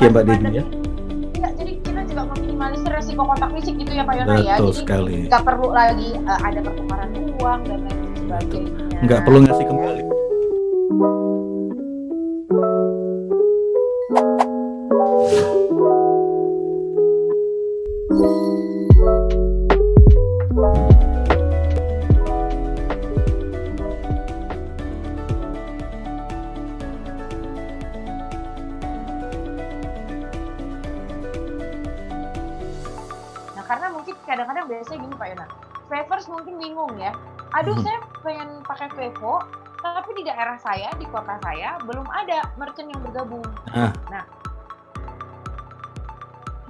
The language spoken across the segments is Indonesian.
ya Mbak Debbie ya. Iya, jadi kita juga meminimalisir resiko kontak fisik gitu ya Pak Yona ya. Betul Jadi sekali. nggak perlu lagi ada pertukaran uang dan lain sebagainya. Nggak perlu ngasih kembali. Nah, karena mungkin kadang-kadang biasanya gini Pak Yona, Favors mungkin bingung ya. Aduh, saya pengen pakai Vevo, tapi di daerah saya, di kota saya belum ada merchant yang bergabung. Nah,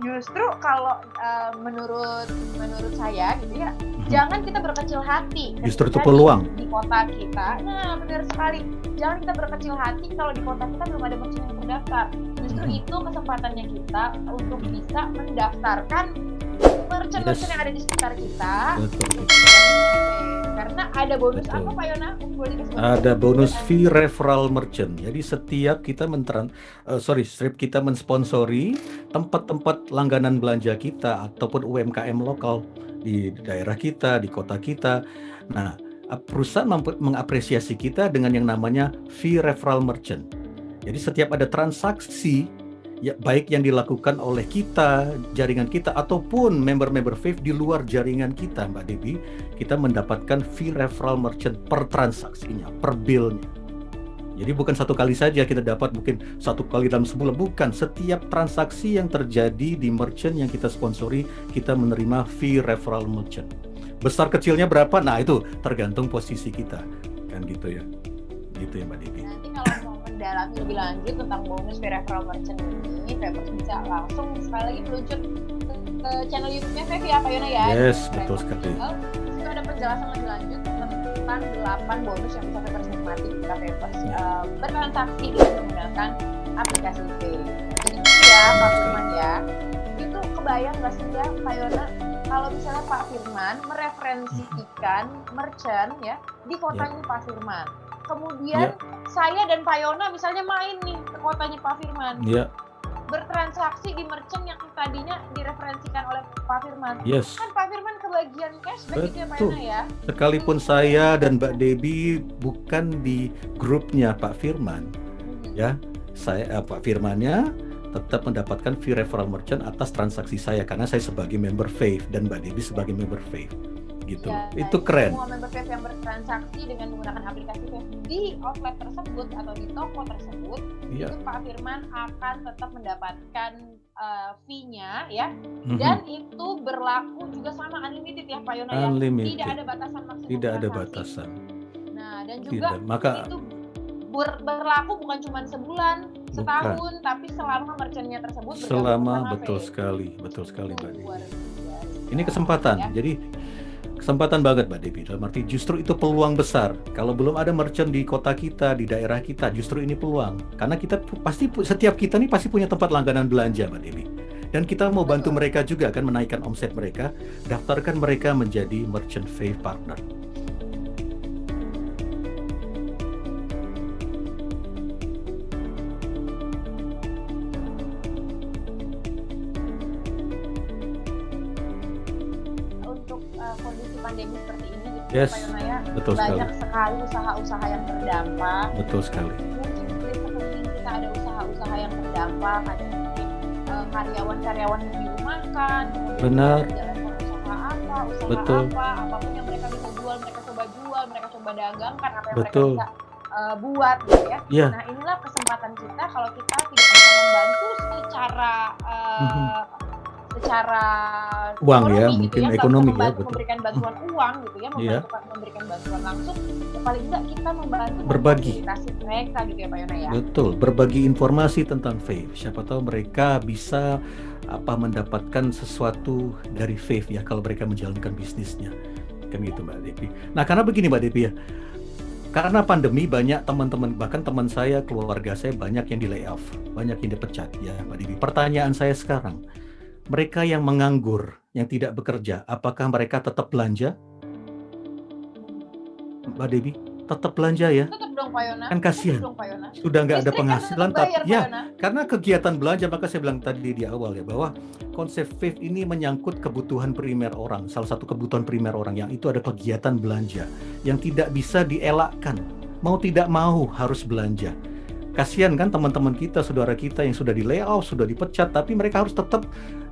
justru kalau menurut saya gitu ya, jangan kita berkecil hati. Justru itu peluang di kota kita. Nah, benar sekali. Jangan kita berkecil hati kalau di kota kita belum ada merchant yang terdaftar. Justru itu kesempatannya kita untuk bisa mendaftarkan merchant-merchant yang ada di sekitar kita. Betul. Karena ada bonus apa Pak Yona? Ada bonus fee referral merchant. Jadi setiap kita setiap kita mensponsori tempat-tempat langganan belanja kita ataupun UMKM lokal di daerah kita, di kota kita. Nah, perusahaan mengapresiasi kita dengan yang namanya fee referral merchant. Jadi setiap ada transaksi ya, baik yang dilakukan oleh kita, jaringan kita, ataupun member-member Fave di luar jaringan kita, Mbak Debbie, kita mendapatkan fee referral merchant per transaksinya, per bill-nya. Jadi bukan satu kali saja kita dapat, mungkin satu kali dalam sebulan, bukan. Setiap transaksi yang terjadi di merchant yang kita sponsori, kita menerima fee referral merchant. Besar kecilnya berapa? Nah, itu tergantung posisi kita, kan gitu ya. Gitu ya Mbak Debbie. Nanti kalau mau mendalami lebih lanjut tentang bonus fee referral merchant ini, Favors bisa langsung sekali lagi meluncur ke channel YouTube-nya Fave ya Pak Yona ya. Yes, betul sekali. Itu ada penjelasan lebih lanjut tentang 8 bonus yang bisa Favors nikmati ketika Favors bertransaksi dengan menggunakan aplikasi Fave. Jadi ya Pak Firman ya, itu kebayang nggak sih ya Pak Yona, kalau misalnya Pak Firman mereferensikan merchant ya di kotanya Pak Firman. Kemudian saya dan Pak Yona misalnya main nih ke kotanya Pak Firman. Bertransaksi di merchant yang tadinya direferensikan oleh Pak Firman. Kan Pak Firman kebagian cashback gitu ya Pak Yona ya. Sekalipun saya dan Mbak Debbie bukan di grupnya Pak Firman, ya, Pak Firmannya tetap mendapatkan fee referral merchant atas transaksi saya karena saya sebagai member Fave dan Mbak Debbie sebagai member Fave. Gitu. Ya, itu keren. Semua member Fave yang bertransaksi dengan menggunakan aplikasi Fave di outlet tersebut atau di toko tersebut, itu Pak Firman akan tetap mendapatkan fee-nya ya. Dan itu berlaku juga sama unlimited ya Pak Yona ya. Tidak ada batasan maksimum. Tidak ada batasan. Nah, dan juga itu berlaku bukan cuma sebulan, setahun, tapi selama merchant-nya tersebut betul sekali Mbak Debbie. Ini kesempatan. Jadi kesempatan banget Mbak Debbie, dalam arti justru itu peluang besar. Kalau belum ada merchant di kota kita, di daerah kita, justru ini peluang. Karena kita pasti, setiap kita nih pasti punya tempat langganan belanja Mbak Debbie. Dan kita mau bantu mereka juga kan menaikkan omset mereka, daftarkan mereka menjadi merchant Fave partner. Kondisi pandemi seperti ini gitu Yes, Pak Yona ya, betul banyak sekali. usaha-usaha yang terdampak. Betul sekali. Mungkin di sekeliling kita ada usaha-usaha yang terdampak, ada mungkin karyawan-karyawan yang dirumahkan, benar, menjalankan usaha apa, apapun yang mereka bisa jual, mereka coba jual, mereka coba dagangkan apa yang mereka bisa buat gitu ya. Nah, inilah kesempatan kita kalau kita tidak bisa membantu secara uang ekonomi, ya, gitu mungkin ya, ekonomi ya, betul. Memberikan bantuan uang gitu ya, memberikan bantuan langsung, ya paling enggak kita membantu berbagi mereka gitu ya Pak Yona ya. Betul, berbagi informasi tentang Fave. Siapa tahu mereka bisa mendapatkan sesuatu dari Fave ya kalau mereka menjalankan bisnisnya. Kan gitu Mbak Debbie. Nah, karena begini Mbak Debbie ya. Karena pandemi banyak teman-teman, bahkan teman saya, keluarga saya banyak yang di layoff, banyak yang dipecat ya Mbak Debbie. Pertanyaan saya sekarang, mereka yang menganggur, yang tidak bekerja, apakah mereka tetap belanja? Mbak Debbie, tetap belanja ya? Tetap dong Pak Yona. Kan kasihan. Dong, Pak Yona. Sudah nggak ada Listrik kan penghasilan, tetap bayar, tapi Pak ya Yona. karena kegiatan belanja, maka saya bilang tadi di awal ya bahwa konsep FAVE ini menyangkut kebutuhan primer orang. Salah satu kebutuhan primer orang yang itu ada kegiatan belanja yang tidak bisa dielakkan. Mau tidak mau harus belanja. Kasihan kan teman-teman kita, saudara kita yang sudah di layoff, sudah dipecat, tapi mereka harus tetap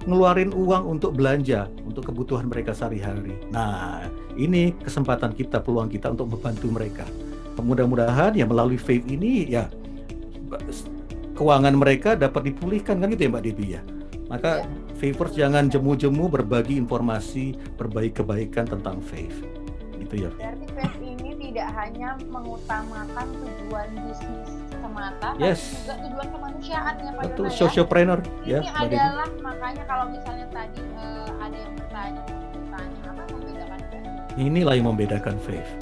ngeluarin uang untuk belanja, untuk kebutuhan mereka sehari-hari. Nah, ini kesempatan kita, peluang kita untuk membantu mereka. Mudah-mudahan ya melalui FAVE ini ya keuangan mereka dapat dipulihkan, kan gitu ya Mbak Debbie ya. Maka Favers jangan jemu-jemu berbagi informasi, berbagi kebaikan tentang FAVE. Gitu ya. Berarti FAVE ini tidak hanya mengutamakan tujuan bisnis semata, Yes. tapi juga tujuan kemanusiaan ya Pak Betul, Yona ya. sociopreneur Ini ya Mbak Debbie. adalah makanya kalau misalnya tadi ada yang bertanya apa membedakan FAVE? Inilah yang membedakan FAVE.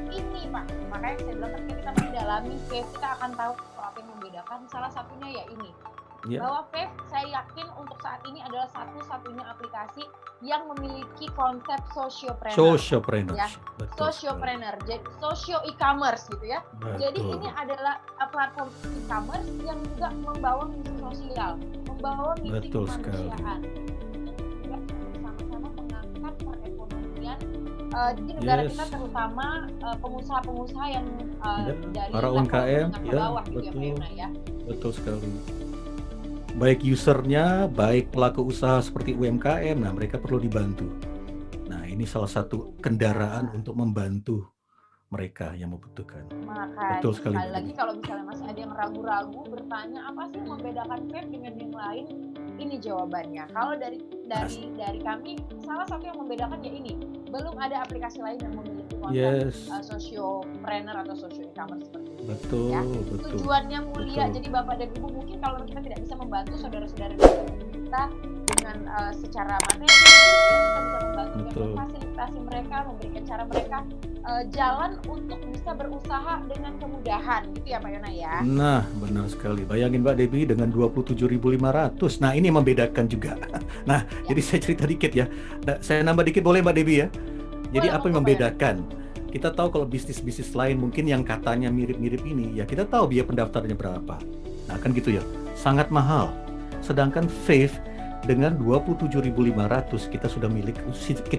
Ini Pak, makanya saya bilang ketika kita mendalami FAVE kita akan tahu apa yang membedakan. Salah satunya ya ini. Ya. Bahwa FAVE saya yakin untuk saat ini adalah satu-satunya aplikasi yang memiliki konsep sociopreneur. Sociopreneur. Ya. Betul. Sociopreneur, jadi socio e-commerce gitu ya. Betul. Jadi ini adalah platform e-commerce yang juga membawa misi sosial, membawa misi Betul sekali. kemanusiaan. Juga sama-sama mengangkat perekonomian di negara Yes. kita, terutama pengusaha-pengusaha yang dari para level UMKM, menengah ke ya, bawah gitu ya Pak betul. Yona ya. Betul sekali. Baik usernya, baik pelaku usaha seperti UMKM, nah mereka perlu dibantu. Nah ini salah satu kendaraan untuk membantu mereka yang membutuhkan. Makanya Betul sekali, sekali Mbak lagi Debbie. kalau misalnya masih ada yang ragu-ragu bertanya apa sih yang membedakan FAVE dengan yang lain, ini jawabannya. Kalau dari kami, salah satu yang membedakan ya ini, belum ada aplikasi lain yang memiliki konsep Yes, sociopreneur atau socio e-commerce seperti ini. betul, Ya. betul. Tujuannya mulia, Betul. jadi Bapak dan Ibu mungkin kalau kita tidak bisa membantu saudara-saudara kita dengan secara materi, kita bisa membantu dengan Betul. memfasilitasi mereka, memberikan cara mereka jalan untuk bisa berusaha dengan kemudahan, gitu ya Pak Yona ya. Nah, benar sekali. Bayangin Mbak Debbie dengan 27.500. Nah, ini membedakan juga. Nah, jadi saya cerita dikit ya. Nah, saya nambah dikit boleh Mbak Debbie ya? Jadi Boleh, apa yang Pak. membedakan? Kita tahu kalau bisnis-bisnis lain mungkin yang katanya mirip-mirip ini, ya kita tahu biaya pendaftarannya berapa. Nah, kan gitu ya. Sangat mahal. Sedangkan FAVE dengan 27.500 kita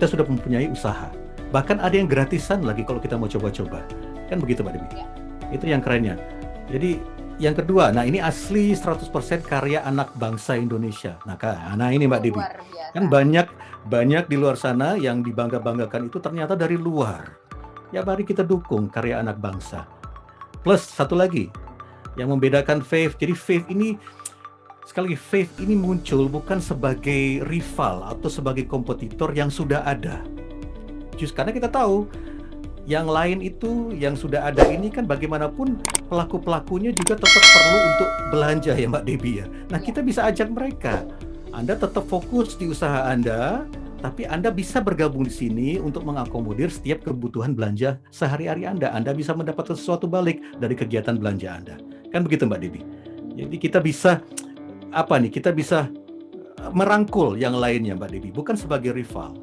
sudah mempunyai usaha. Bahkan ada yang gratisan lagi kalau kita mau coba-coba. Kan begitu Mbak Debbie? Ya. Itu yang kerennya. Jadi yang kedua, nah ini asli 100% karya anak bangsa Indonesia. Nah ini Mbak Debbie. Luar biasa. Kan banyak di luar sana yang dibangga-banggakan itu ternyata dari luar. Ya mari kita dukung karya anak bangsa. Plus satu lagi yang membedakan FAVE. Jadi FAVE ini sekali lagi FAVE ini muncul bukan sebagai rival atau sebagai kompetitor yang sudah ada. Justru karena kita tahu yang lain itu yang sudah ada ini kan bagaimanapun pelaku-pelakunya juga tetap perlu untuk belanja ya Mbak Debbie ya. Nah kita bisa ajak mereka. Anda tetap fokus di usaha Anda, tapi Anda bisa bergabung di sini untuk mengakomodir setiap kebutuhan belanja sehari-hari Anda. Anda bisa mendapatkan sesuatu balik dari kegiatan belanja Anda. Kan begitu Mbak Debbie. Jadi kita bisa kita bisa merangkul yang lainnya Mbak Debbie, bukan sebagai rival.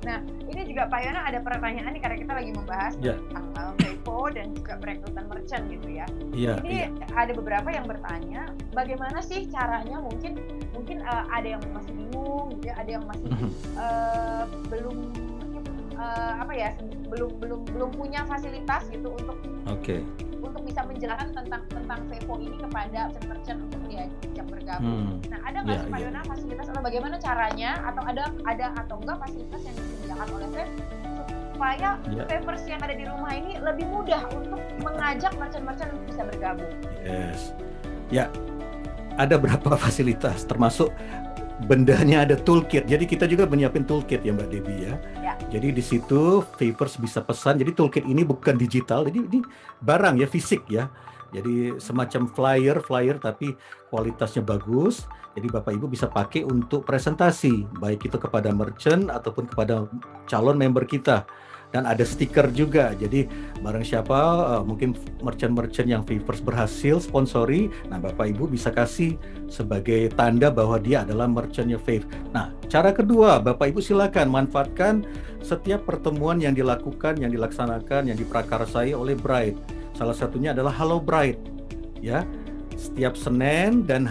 Nah, ini juga Pak Yona ada pertanyaan nih karena kita lagi membahas Ya. tentang FAVE dan juga perekrutan merchant gitu ya. Iya, Ini ada beberapa yang bertanya, bagaimana sih caranya? Mungkin ada yang masih bingung, gitu ya, ada yang masih belum punya fasilitas gitu untuk Oke. bisa menjelaskan tentang FAVE ini kepada merchant untuk diajak bergabung. Nah, ada nggak sih Pak Yona fasilitas atau bagaimana caranya atau ada atau enggak fasilitas yang disediakan oleh FAVE supaya Favers yang ada di rumah ini lebih mudah untuk mengajak merchant-merchant untuk bisa bergabung? Yes. Ya, ada berapa fasilitas termasuk bendanya ada toolkit. Jadi kita juga menyiapin toolkit ya Mbak Debbie ya. Jadi di situ Favers bisa pesan. Jadi toolkit ini bukan digital, jadi ini barang ya, fisik ya. Jadi semacam flyer tapi kualitasnya bagus. Jadi Bapak Ibu bisa pakai untuk presentasi, baik itu kepada merchant ataupun kepada calon member kita. Dan ada stiker juga. Jadi barang siapa mungkin merchant-merchant yang Favors berhasil sponsori, nah Bapak Ibu bisa kasih sebagai tanda bahwa dia adalah merchantnya Fav. Nah, cara kedua, Bapak Ibu silakan manfaatkan setiap pertemuan yang dilakukan, yang dilaksanakan, yang diprakarsai oleh Bright. Salah satunya adalah Halo Bright, ya. Setiap Senin dan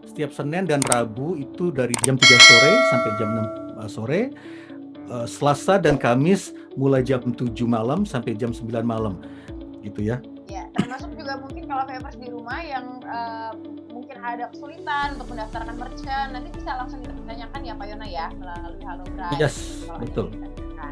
setiap Senin dan Rabu itu dari jam 3 sore sampai jam 6 sore. Selasa dan Kamis mulai jam 7 malam sampai jam 9 malam. Gitu ya. Ya, termasuk juga mungkin kalau Favors di rumah yang mungkin ada kesulitan untuk mendaftarkan merchant, nanti bisa langsung ditanyakan ya Pak Yona ya melalui Halo Bright. Yes, betul.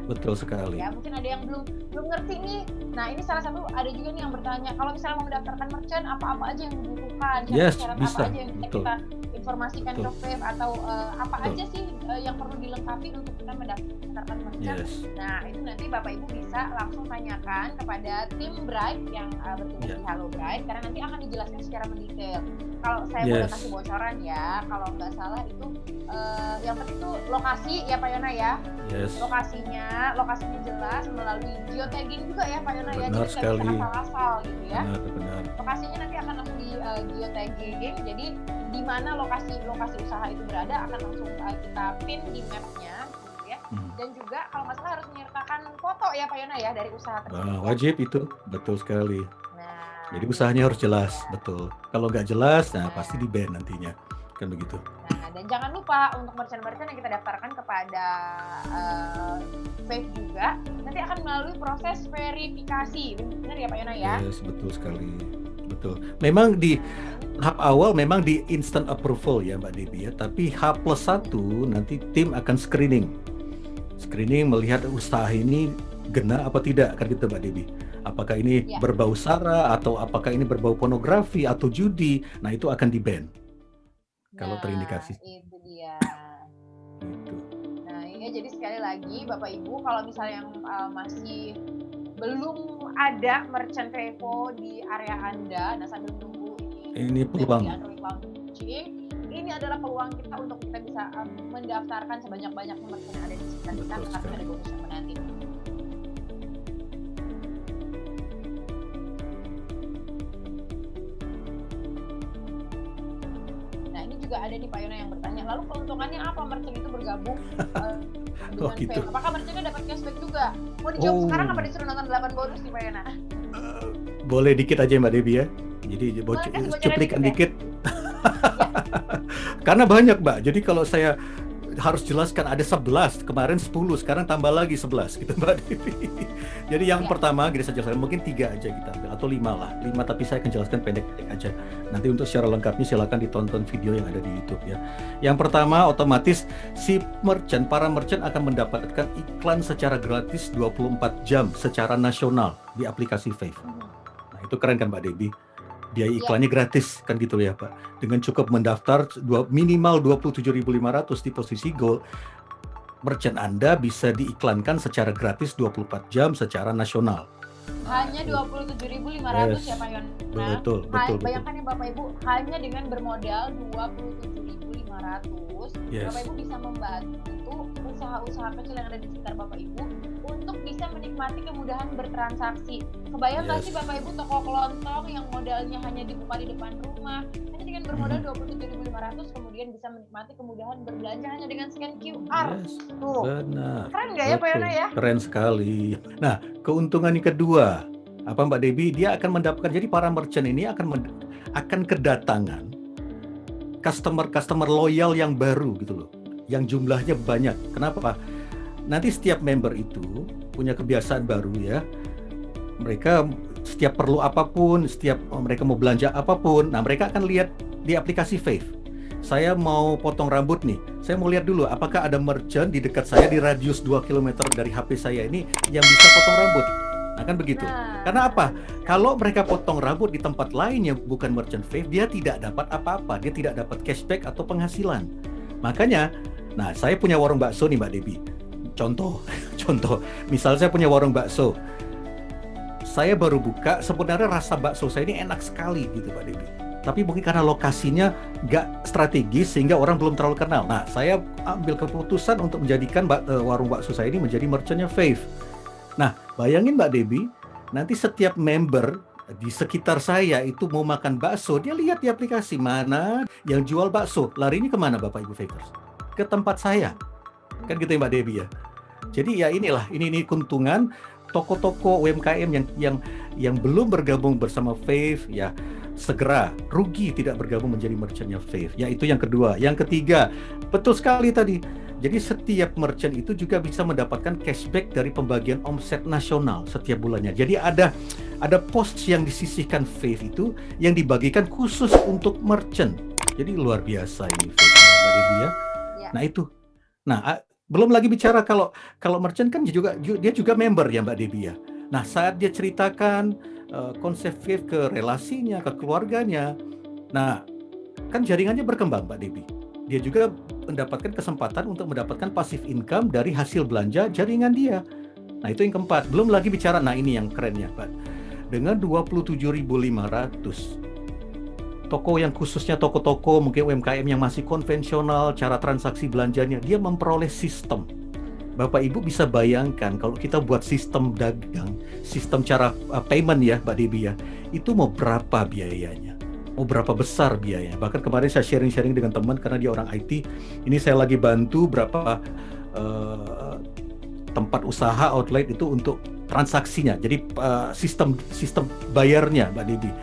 Betul sekali. Ya, mungkin ada yang belum ngerti nih. Nah, ini salah satu ada juga nih yang bertanya, kalau misalnya mau mendaftarkan merchant, apa-apa aja yang dibutuhkan? Syarat apa aja yang bisa kita informasikan ke Fav, atau apa aja sih yang perlu dilengkapi untuk kita mendaftarkan merchant? Nah, itu nanti Bapak Ibu bisa langsung tanyakan kepada tim Bright yang bertugas di Halo Bright, karena nanti akan dijelaskan secara mendetail. Kalau saya boleh kasih bocoran ya, kalau nggak salah itu yang penting itu lokasi ya Pak Yona ya. Lokasinya jelas melalui geotagging juga ya Pak Yona ya, jadi nggak bisa asal-asal gitu ya. Benar. Lokasinya nanti akan langsung di geotagging, jadi di mana lokasi usaha itu berada akan langsung kita pin di mapnya gitu ya. Dan juga kalau nggak salah harus menyertakan foto ya Pak Yona ya dari usaha tersebut. Wajib itu, betul sekali. Jadi usahanya harus jelas, betul. Kalau nggak jelas, pasti di-ban nantinya, kan begitu. Nah, dan jangan lupa untuk merchant-merchant yang kita daftarkan kepada Fav juga, nanti akan melalui proses verifikasi, benar ya Pak Yona ya? Yes, betul sekali, betul. Memang di tahap awal memang di instant approval ya Mbak Debbie ya, tapi H+1 nanti tim akan screening melihat usaha ini gena apa tidak, kan gitu Mbak Debbie. Apakah ini berbau sara atau apakah ini berbau pornografi atau judi, nah itu akan di-ban kalau terindikasi. Itu dia. Gitu. Nah ya, jadi sekali lagi Bapak Ibu kalau misalnya yang masih belum ada merchant Vevo di area Anda, nah sambil menunggu ini peluang. Ini adalah peluang kita untuk kita bisa mendaftarkan sebanyak-banyaknya merchant yang ada di sekitar kita, karena ada bonus yang menanti. Juga ada nih Pak Yona yang bertanya, lalu keuntungannya apa merchant itu bergabung dengan Fav? Apakah merchantnya dapat cashback juga? Mau dijawab sekarang apa disuruh nonton 8 bonus nih Pak Yona? Boleh dikit aja Mbak Debbie ya. Jadi cuplikan dikit. Karena banyak Mbak. Jadi kalau saya harus jelaskan ada 11, kemarin 10, sekarang tambah lagi 11 gitu Mbak Devi. Jadi yang pertama saya jelaskan, mungkin 3 aja kita ambil atau 5 lah. 5 tapi saya akan jelaskan pendek-pendek aja. Nanti untuk secara lengkapnya silakan ditonton video yang ada di YouTube ya. Yang pertama otomatis si para merchant akan mendapatkan iklan secara gratis 24 jam secara nasional di aplikasi Fav. Nah, itu keren kan Mbak Debbie? Dia iklannya gratis kan gitu ya Pak. Dengan cukup mendaftar minimal 27.500 di posisi gold, merchant Anda bisa diiklankan secara gratis 24 jam secara nasional. Hanya 27.500 ya Pak Yon. Betul. Bayangkan ya Bapak Ibu, hanya dengan bermodal 27.500, Bapak Ibu bisa membantu usaha-usaha kecil yang ada di sekitar Bapak Ibu untuk bisa menikmati kemudahan bertransaksi. Kebayang nggak sih Bapak Ibu toko kelontong yang modalnya hanya dibuka di depan rumah, hanya dengan bermodal 27.500 kemudian bisa menikmati kemudahan berbelanja hanya dengan scan QR. Tuh. Benar. Keren nggak ya Pak Yona ya? Keren sekali. Nah, keuntungan yang kedua, apa Mbak Debbie? Dia akan mendapatkan, jadi para merchant ini akan kedatangan customer loyal yang baru gitu loh, yang jumlahnya banyak. Kenapa? Nanti setiap member itu punya kebiasaan baru ya. Mereka setiap perlu apapun, setiap mereka mau belanja apapun, nah mereka akan lihat di aplikasi Fav. Saya mau potong rambut nih, saya mau lihat dulu apakah ada merchant di dekat saya di radius 2 km dari HP saya ini yang bisa potong rambut. Nah kan begitu. Karena apa? Kalau mereka potong rambut di tempat lain yang bukan merchant Fav, dia tidak dapat apa-apa, dia tidak dapat cashback atau penghasilan. Makanya, nah saya punya warung bakso nih Mbak Debbie. Contoh, misal saya punya warung bakso. Saya baru buka, sebenarnya rasa bakso saya ini enak sekali gitu Mbak Debbie. tapi mungkin karena lokasinya nggak strategis sehingga orang belum terlalu kenal. Nah, saya ambil keputusan untuk menjadikan warung bakso saya ini menjadi merchantnya Fave. Nah, bayangin Mbak Debbie, nanti setiap member di sekitar saya itu mau makan bakso, dia lihat di aplikasi mana yang jual bakso, larinya kemana Bapak Ibu Favers? Ke tempat saya, kan gitu ya Mbak Debbie ya. Jadi ya inilah, ini keuntungan toko-toko UMKM yang belum bergabung bersama Fave, ya segera rugi tidak bergabung menjadi merchantnya Fave. Ya itu yang kedua. Yang ketiga, betul sekali tadi. Jadi setiap merchant itu juga bisa mendapatkan cashback dari pembagian omset nasional setiap bulannya. Jadi ada pos yang disisihkan Fave itu yang dibagikan khusus untuk merchant. Jadi luar biasa ini Fave, Mbak Debbie ya. Nah itu. Nah, belum lagi bicara kalau merchant kan dia juga member ya Mbak Debbie ya. Nah, saat dia ceritakan konsep Fave ke relasinya, ke keluarganya, nah kan jaringannya berkembang Mbak Debbie. Dia juga mendapatkan kesempatan untuk mendapatkan passive income dari hasil belanja jaringan dia. Nah itu yang keempat. Belum lagi bicara, nah ini yang kerennya Pak. Dengan 27.500 toko yang khususnya toko-toko mungkin UMKM yang masih konvensional, cara transaksi belanjanya, dia memperoleh sistem. Bapak Ibu bisa bayangkan kalau kita buat sistem dagang, sistem cara payment ya Mbak Debbie ya, itu mau berapa biayanya? Mau berapa besar biayanya? Bahkan kemarin saya sharing-sharing dengan teman karena dia orang IT, ini saya lagi bantu berapa tempat usaha outlet itu untuk transaksinya. Jadi sistem bayarnya Mbak Debbie.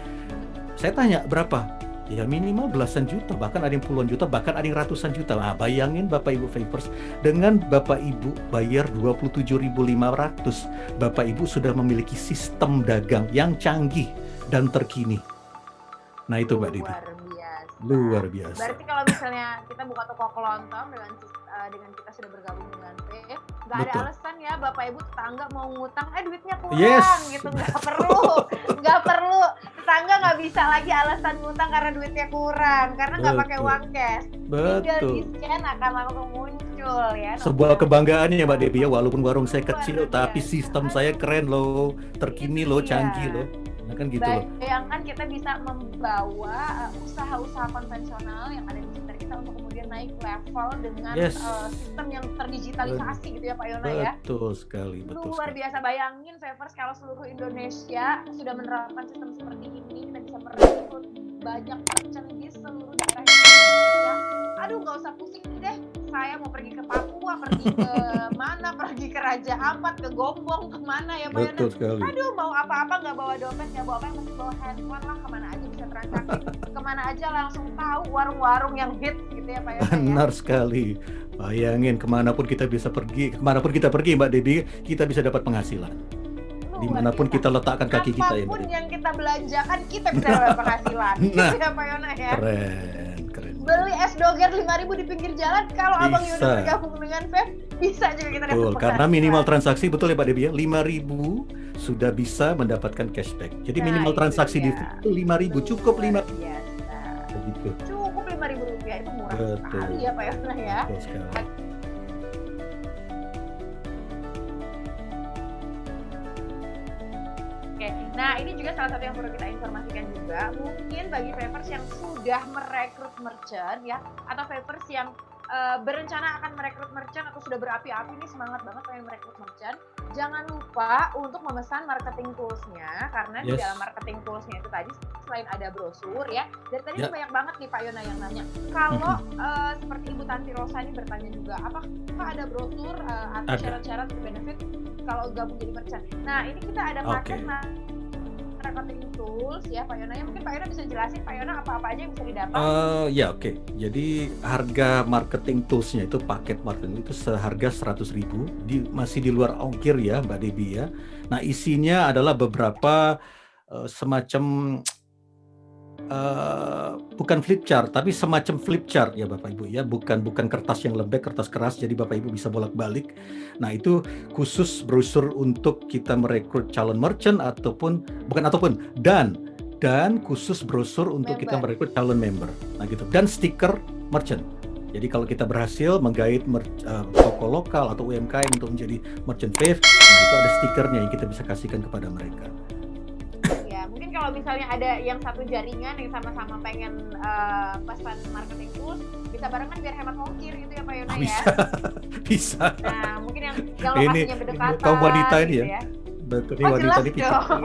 Saya tanya berapa? Ya minimal belasan juta, bahkan ada yang puluhan juta, bahkan ada yang ratusan juta. Nah, bayangin Bapak Ibu Favers, dengan Bapak Ibu bayar 27.500, Bapak Ibu sudah memiliki sistem dagang yang canggih dan terkini. Nah itu Mbak Debbie. Luar biasa. Berarti kalau misalnya kita buka toko kelontong dengan kita sudah bergabung dengan Fave, nggak ada alasan ya Bapak Ibu tetangga mau ngutang, duitnya kurang gitu, nggak perlu. Tetangga nggak bisa lagi alasan ngutang karena duitnya kurang, karena nggak pakai uang cash. Tinggal di scan akan langsung muncul ya. Sebuah kebanggaan ya Mbak Debbie ya, walaupun warung saya kecil, tapi sistem saya keren loh, terkini loh, canggih loh. Nah, kan gitu loh. Bayangkan kita bisa membawa usaha-usaha konvensional yang ada di sekitar kita untuk kemudian naik level dengan sistem yang terdigitalisasi gitu ya Pak Yona ya. Betul sekali. Luar biasa, bayangin Favers kalau seluruh Indonesia sudah menerapkan sistem seperti ini, kita bisa merekrut banyak merchant di seluruh daerah Indonesia. Aduh nggak usah pusing deh, saya mau pergi ke Papua, pergi ke mana, pergi ke Raja Ampat, ke Gombong, kemana ya Pak Yona. Betul sekali. Aduh mau apa-apa nggak bawa dompet, nggak bawa apa, masih bawa handphone lah, kemana aja bisa transaksi, kemana aja langsung tahu warung-warung yang hits gitu ya Pak Yona. Benar sekali. Bayangin kemanapun kita bisa pergi, Mbak Debbie, kita bisa dapat penghasilan. Dimanapun kita letakkan kaki kita ya. Apapun yang kita belanjakan, kita bisa dapat penghasilan. Nah, gitu ya Pak Yona ya. Keren. Beli es doger 5.000 di pinggir jalan, kalau Abang Yona bergabung dengan Fave, bisa juga kita dapat penghasilan. Karena minimal transaksi, betul ya Pak Debbie ya, 5.000 sudah bisa mendapatkan cashback. Jadi minimal transaksi di itu 5.000, cukup 5.000. Begitu. Cukup 5.000 rupiah, itu murah sekali ya Pak Yona ya. Betul sekali. Nah ini juga salah satu yang perlu kita informasikan juga, mungkin bagi Favers yang sudah merekrut merchant ya, atau Favers yang berencana akan merekrut merchant atau sudah berapi-api nih, semangat banget pengen merekrut merchant, jangan lupa untuk memesan marketing tools-nya, karena di dalam marketing tools-nya itu tadi selain ada brosur ya, dari tadi banyak banget nih Pak Yona yang nanya, kalau seperti Ibu Tanti Rosa ini bertanya juga, apakah ada brosur atau syarat-syarat benefit kalau gabung jadi merchant. Nah ini kita ada paket marketing tools ya Pak Yona, mungkin Pak Yona bisa jelasin Pak Yona apa-apa aja yang bisa didapat. Jadi harga marketing toolsnya itu, paket marketing itu seharga 100.000, masih di luar ongkir ya Mbak Debbie ya. Nah isinya adalah beberapa semacam bukan flip chart, tapi semacam flip chart ya Bapak Ibu ya, bukan kertas yang lembek, kertas keras, jadi Bapak Ibu bisa bolak-balik. Nah itu khusus brosur untuk kita merekrut calon merchant dan khusus brosur untuk kita merekrut calon member. Nah gitu, dan stiker merchant. Jadi kalau kita berhasil menggait toko lokal atau UMKM untuk menjadi merchant Fave, nah itu ada stikernya yang kita bisa kasihkan kepada mereka. Mungkin kalau kalau misalnya ada yang satu jaringan yang sama-sama pengen pesan marketing tools, bisa barengan biar hemat ongkir gitu ya Pak Yona ya. Bisa, bisa. Nah, mungkin yang Ini lokasinya berdekatan kaum wanita ini gitu ya. ya. Betul, ini Oh wanita jelas ini picik. dong.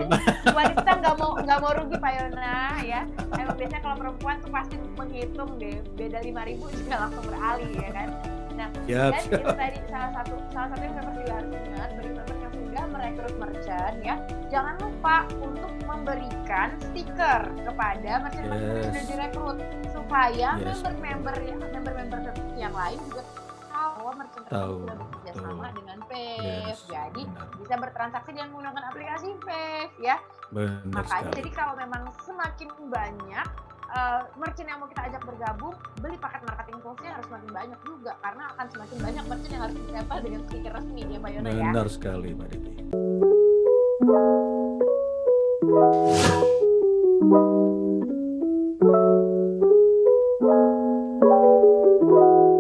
Wanita nggak mau rugi Pak Yona ya. Emang biasanya kalau perempuan tuh pasti menghitung deh, beda 5.000 juga langsung beralih ya kan. Nah, Siap, dan siap. itu tadi salah satu yang member juga harus ingat bagi member yang sudah merekrut merchant ya, jangan lupa untuk memberikan stiker kepada merchant-merchant yang sudah Yes. direkrut supaya Yes, member-member yang lain juga tahu bahwa merchant tersebut tahu, sudah bekerja betul. sama dengan Pave. Yes, Jadi benar. bisa bertransaksi dengan menggunakan aplikasi Pave ya. Benar Makanya sekali. jadi kalau memang semakin banyak merchant yang mau kita ajak bergabung, beli paket marketing tools-nya harus semakin banyak juga karena akan semakin banyak merchant yang harus ditempel dengan stiker resmi ya Mbak Yona ya. Benar sekali, Mbak Diti.